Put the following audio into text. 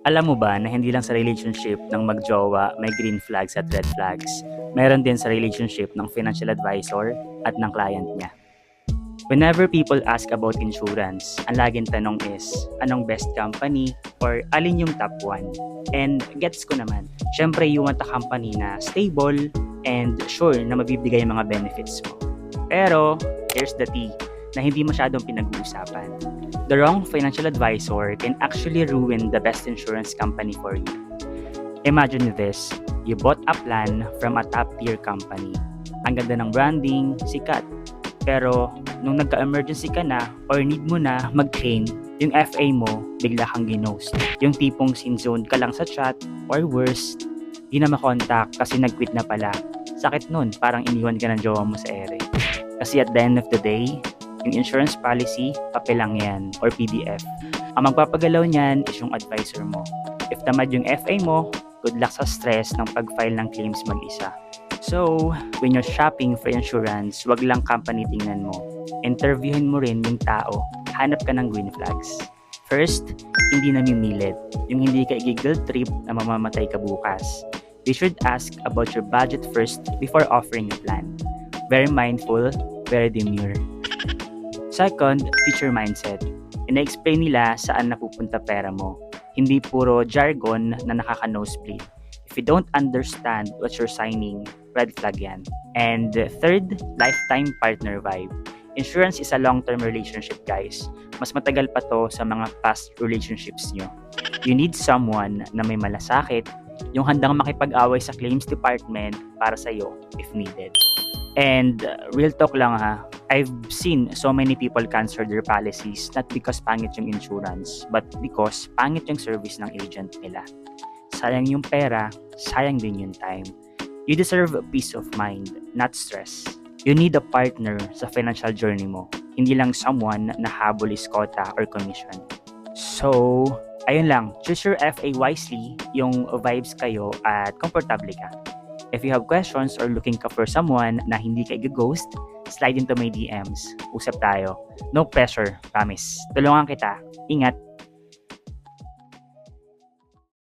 Alam mo ba na hindi lang sa relationship ng magjowa may green flags at red flags. Meron din sa relationship ng financial advisor at ng client niya. Whenever people ask about insurance, ang laging tanong is, anong best company or alin yung top 1? And gets ko naman, syempre you want a company na stable and sure na mabibigay yung mga benefits mo. Pero, here's the tea, na hindi masyadong pinag-uusapan. The wrong financial advisor can actually ruin the best insurance company for you. Imagine this, you bought a plan from a top-tier company. Ang ganda ng branding, sikat. Pero, nung nagka-emergency ka na or need mo na mag-claim, yung FA mo, bigla kang ginost. Yung tipong sin-zone ka lang sa chat or worse, di na makontak kasi nag-quit na pala. Sakit nun, parang iniwan ka ng jowa mo sa ere. Kasi at the end of the day, yung insurance policy, papel lang yan or PDF. Ang magpapagalaw niyan is yung advisor mo. If tamad yung FA mo, good luck sa stress ng pag-file ng claims mag-isa. So, when you're shopping for insurance, wag lang company tingnan mo. Interviewin mo rin yung tao. Hanap ka ng green flags. First, hindi namimilit. Yung hindi ka i-guilt trip na mamamatay ka bukas. You should ask about your budget first before offering a plan. Very mindful, very demure. Second, future mindset. Ina-explain nila saan napupunta pera mo. Hindi puro jargon na nakaka-nosebleed. If you don't understand what you're signing, red flag yan. And third, lifetime partner vibe. Insurance is a long-term relationship, guys. Mas matagal pa to sa mga past relationships nyo. You need someone na may malasakit, yung handang makipag-away sa claims department para sa'yo if needed. And real talk lang ha, I've seen so many people cancel their policies not because pangit yung insurance, but because pangit yung service ng agent nila. Sayang yung pera, sayang din yung time. You deserve peace of mind, not stress. You need a partner sa financial journey mo, hindi lang someone na habol is quota or commission. So, ayun lang, choose your FA wisely, yung vibes kayo at komportable ka. If you have questions or looking ka for someone na hindi ka i-ghost, slide into my DMs. Usap tayo. No pressure, promise. Tulungan kita. Ingat!